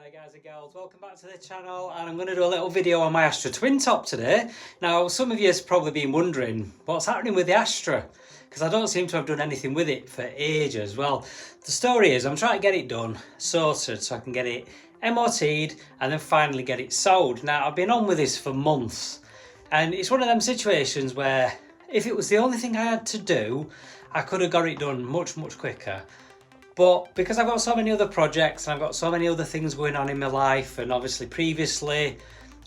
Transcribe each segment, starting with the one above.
Hi guys and girls, welcome back to the channel, and I'm going to do a little video on my Astra Twintop today. Now some of you have probably been wondering what's happening with the Astra, because I don't seem to have done anything with it for ages. Well, the story is I'm trying to get it done, sorted, so I can get it MOT'd and then finally get it sold. Now I've been on with this for months, and it's one of them situations where if it was the only thing I had to do, I could have got it done much quicker. But because I've got so many other projects and I've got so many other things going on in my life, and obviously previously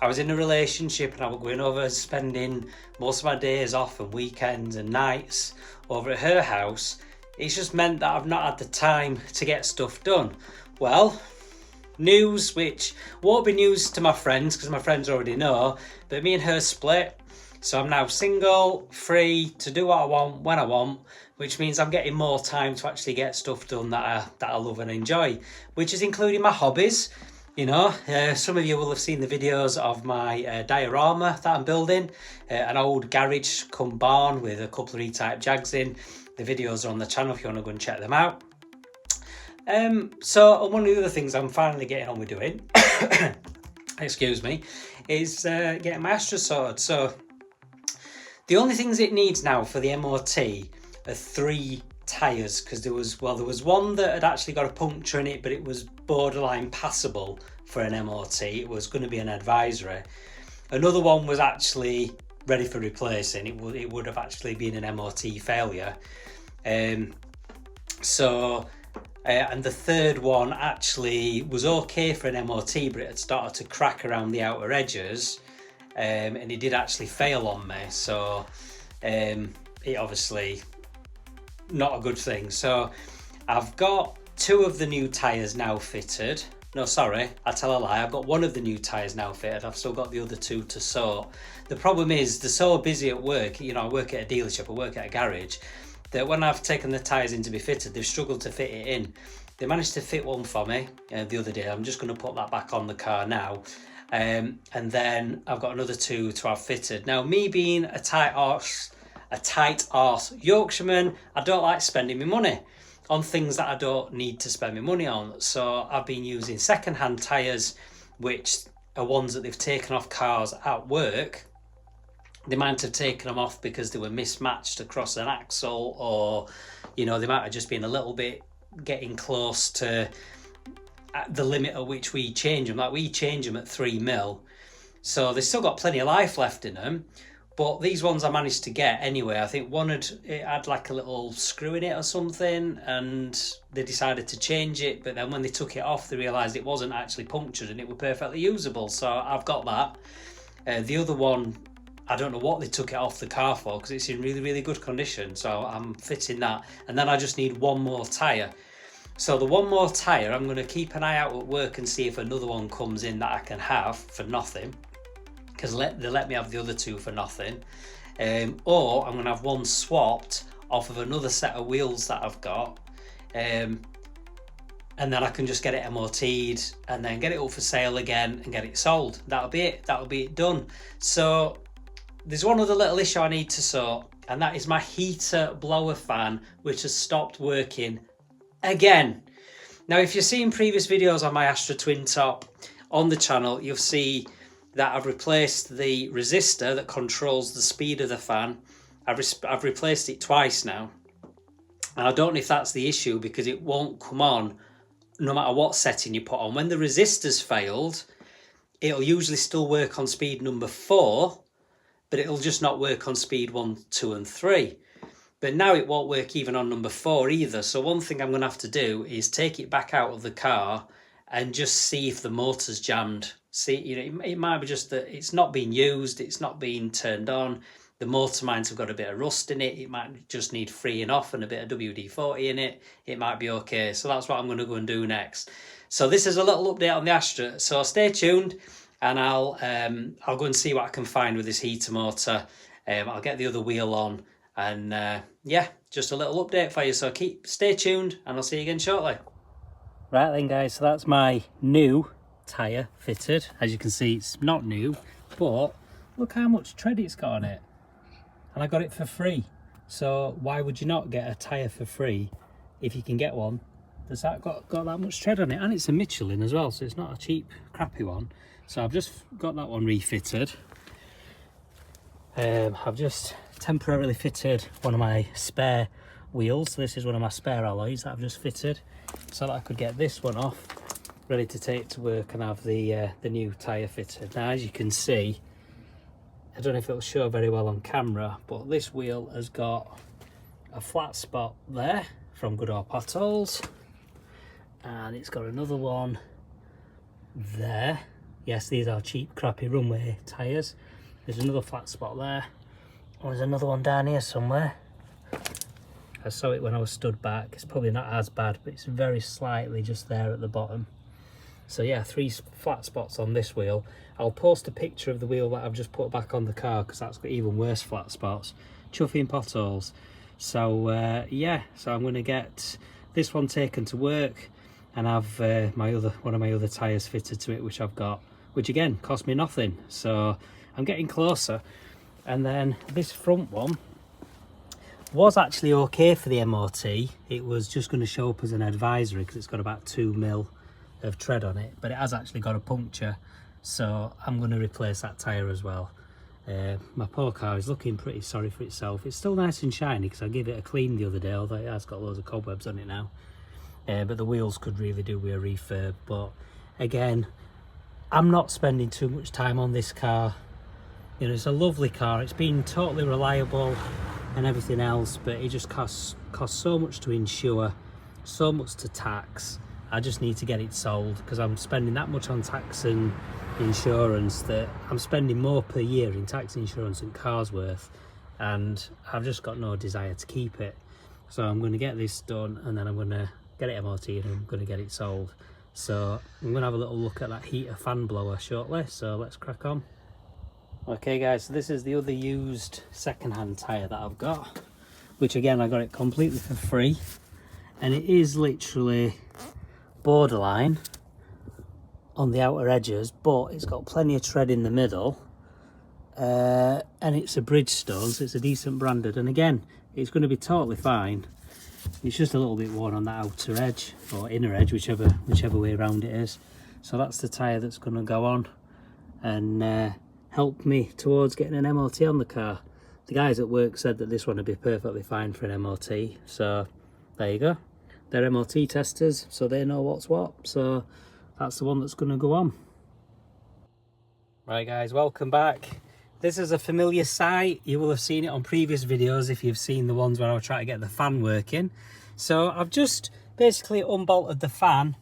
I was in a relationship and I was going over spending most of my days off and weekends and nights over at her house, it's just meant that I've not had the time to get stuff done. Well, news which won't be news to my friends because my friends already know, but me and her split. So I'm now single, free to do what I want when I want, which means I'm getting more time to actually get stuff done that I love and enjoy, which is including my hobbies. You know, some of you will have seen the videos of my diorama that I'm building, an old garage come barn with a couple of E-type Jags in. The videos are on the channel if you want to go and check them out. So one of the other things I'm finally getting on with doing, excuse me, is getting my Astra sorted. So the only things it needs now for the MOT are 3 tyres, because there was one that had actually got a puncture in it, but it was borderline passable for an MOT. It was going to be an advisory. Another one was actually ready for replacing. It would have actually been an MOT failure. And the third one actually was okay for an MOT, but it had started to crack around the outer edges. And it did actually fail on me, so it obviously not a good thing. So I've got 2 of the new tyres now fitted. No, sorry, I tell a lie. I've got 1 of the new tyres now fitted. I've still got the other 2 to sort. The problem is they're so busy at work. You know, I work at a dealership, I work at a garage, that when I've taken the tyres in to be fitted, they've struggled to fit it in. They managed to fit one for me the other day. I'm just going to put that back on the car now. And then I've got another 2 to have fitted. Now, me being a tight arse Yorkshireman, I don't like spending my money on things that I don't need to spend my money on. So I've been using second-hand tyres, which are ones that they've taken off cars at work. They might have taken them off because they were mismatched across an axle, or, you know, they might have just been a little bit getting close to the limit at which we change them. Like, we change them at 3mm, so they've still got plenty of life left in them. But these ones I managed to get anyway. I think one had like a little screw in it or something, and they decided to change it, but then when they took it off they realised it wasn't actually punctured and it was perfectly usable. So I've got that. The other one, I don't know what they took it off the car for, because it's in really good condition, so I'm fitting that. And then I just need 1 more tyre. So the 1 more tyre, I'm going to keep an eye out at work and see if another one comes in that I can have for nothing, because they let me have the other 2 for nothing. Or I'm going to have 1 swapped off of another set of wheels that I've got. And then I can just get it MOT'd and then get it up for sale again and get it sold. That'll be it. That'll be it done. So there's one other little issue I need to sort, and that is my heater blower fan, which has stopped working again. Now, if you've seen previous videos on my Astra Twintop on the channel, you'll see that I've replaced the resistor that controls the speed of the fan. I've replaced it twice now, and I don't know if that's the issue, because it won't come on no matter what setting you put on. When the resistor's failed, it'll usually still work on speed number 4, but it'll just not work on speed 1, 2 and 3. But now it won't work even on number 4 either. So one thing I'm going to have to do is take it back out of the car and just see if the motor's jammed. See, you know, it might be just that it's not being used, it's not being turned on. The motor minds have got a bit of rust in it. It might just need freeing off and a bit of WD-40 in it. It might be okay. So that's what I'm going to go and do next. So this is a little update on the Astra. So stay tuned, and I'll go and see what I can find with this heater motor. I'll get the other wheel on, and yeah, just a little update for you. So stay tuned, and I'll see you again shortly. Right then, guys, so that's my new tyre fitted. As you can see, it's not new, but look how much tread it's got on it, and I got it for free. So why would you not get a tyre for free if you can get one Has that got that much tread on it? And it's a Michelin as well, so it's not a cheap, crappy one. So I've just got that one refitted. I've just temporarily fitted one of my spare wheels. So this is one of my spare alloys that I've just fitted, so that I could get this one off, ready to take to work and have the new tyre fitted. Now, as you can see, I don't know if it'll show very well on camera, but this wheel has got a flat spot there from good old potholes, and it's got another one there. Yes, these are cheap, crappy runway tyres. There's another flat spot there. And there's another one down here somewhere. I saw it when I was stood back. It's probably not as bad, but it's very slightly just there at the bottom. So yeah, 3 flat spots on this wheel. I'll post a picture of the wheel that I've just put back on the car, because that's got even worse flat spots. Chuffing potholes. So yeah, so I'm going to get this one taken to work and have one of my other tyres fitted to it, which I've got, which again cost me nothing. So I'm getting closer. And then this front one was actually okay for the MOT. It was just going to show up as an advisory because it's got about 2 mil of tread on it, but it has actually got a puncture, so I'm going to replace that tyre as well. My poor car is looking pretty sorry for itself. It's still nice and shiny because I gave it a clean the other day, although it has got loads of cobwebs on it now. But the wheels could really do with a refurb. But again, I'm not spending too much time on this car. You know, it's a lovely car. It's been totally reliable and everything else, but it just costs so much to insure, so much to tax. I just need to get it sold because I'm spending that much on tax and insurance that I'm spending more per year in tax insurance than car's worth, and I've just got no desire to keep it. So I'm going to get this done, and then I'm going to get it MOT'd and I'm going to get it sold. So I'm going to have a little look at that heater fan blower shortly, so let's crack on. Okay guys, so this is the other used second-hand tyre that I've got, which again I got it completely for free, and it is literally borderline on the outer edges, but it's got plenty of tread in the middle, and it's a Bridgestone, so it's a decent branded, and again it's going to be totally fine. It's just a little bit worn on that outer edge or inner edge, whichever way around it is. So that's the tyre that's going to go on and help me towards getting an MOT on the car. The guys at work said that this one would be perfectly fine for an MOT, so there you go. They're MOT testers, so they know what's what. So that's the one that's going to go on. Right guys, welcome back. This is a familiar sight. You will have seen it on previous videos if you've seen the ones where I was trying to get the fan working. So I've just basically unbolted the fan,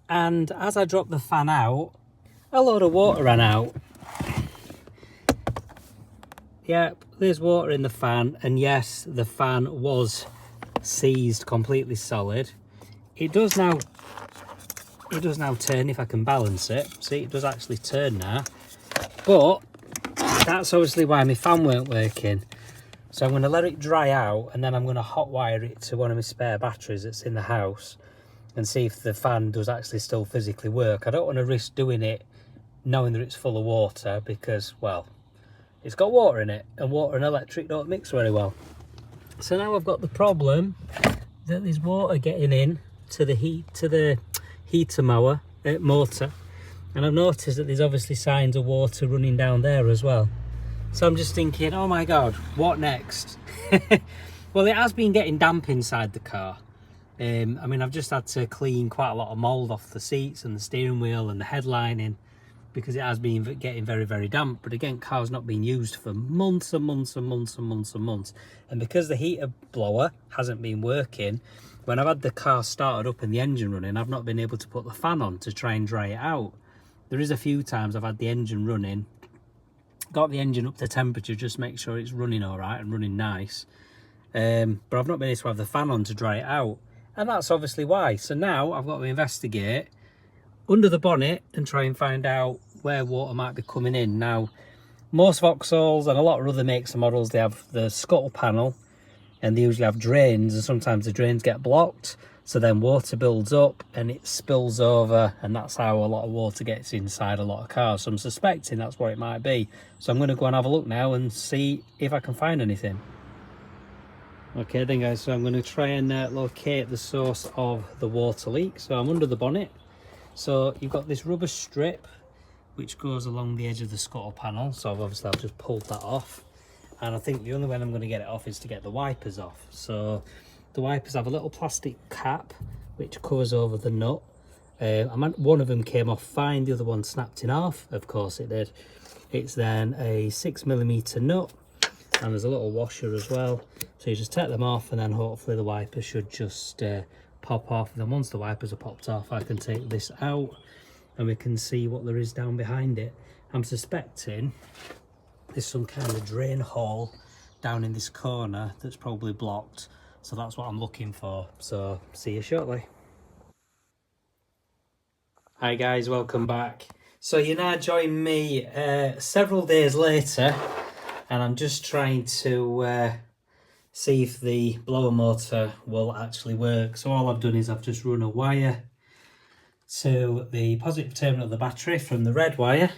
and as I dropped the fan out, a load of water ran out. Yep, there's water in the fan, and yes, the fan was seized completely solid. It does now turn if I can balance it. See, it does actually turn now, but that's obviously why my fan weren't working. So I'm going to let it dry out, and then I'm going to hot wire it to one of my spare batteries that's in the house and see if the fan does actually still physically work. I don't want to risk doing it knowing that it's full of water because, well, it's got water in it, and water and electric don't mix very well. So now I've got the problem that there's water getting in to the heater motor, and I've noticed that there's obviously signs of water running down there as well. So I'm just thinking, oh my god, what next? Well, it has been getting damp inside the car. I mean, I've just had to clean quite a lot of mould off the seats and the steering wheel and the headlining because it has been getting very, very damp. But again, car's not been used for months and months and months and months and months. And because the heater blower hasn't been working, when I've had the car started up and the engine running, I've not been able to put the fan on to try and dry it out. There is a few times I've had the engine running, got the engine up to temperature, just make sure it's running all right and running nice. But I've not been able to have the fan on to dry it out. And that's obviously why. So now I've got to investigate under the bonnet and try and find out where water might be coming in. Now, most Vauxhalls and a lot of other makes and models, they have the scuttle panel and they usually have drains, and sometimes the drains get blocked. So then water builds up and it spills over, and that's how a lot of water gets inside a lot of cars. So I'm suspecting that's what it might be. So I'm going to go and have a look now and see if I can find anything. Okay then guys, so I'm going to try and locate the source of the water leak. So I'm under the bonnet. So you've got this rubber strip which goes along the edge of the scuttle panel. So obviously I've just pulled that off. And I think the only way I'm going to get it off is to get the wipers off. So the wipers have a little plastic cap which covers over the nut. One of them came off fine, the other one snapped in half. Of course it did. It's then a 6mm nut, and there's a little washer as well. So you just take them off, and then hopefully the wipers should just pop off. And then once the wipers are popped off, I can take this out and we can see what there is down behind it. I'm suspecting there's some kind of drain hole down in this corner that's probably blocked. So that's what I'm looking for. So see you shortly. Hi guys, welcome back. So you now join me several days later, and I'm just trying to see if the blower motor will actually work. So all I've done is I've just run a wire to the positive terminal of the battery from the red wire,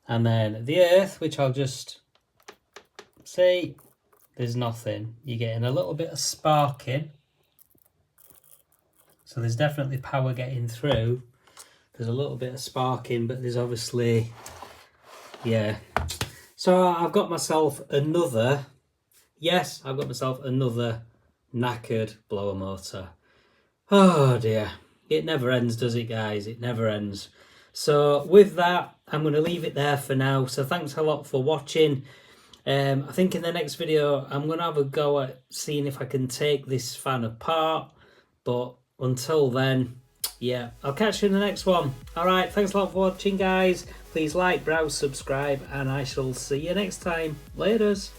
and then the earth, which I'll just see, there's nothing. You're getting a little bit of sparking, so there's definitely power getting through. There's a little bit of sparking, but there's obviously, yeah. So I've got myself another, yes, I've got myself another knackered blower motor. Oh dear, it never ends, does it guys? It never ends. So with that, I'm going to leave it there for now. So thanks a lot for watching. I think in the next video, I'm going to have a go at seeing if I can take this fan apart. But until then, yeah, I'll catch you in the next one. All right, thanks a lot for watching, guys. Please like, browse, subscribe, and I shall see you next time. Laters.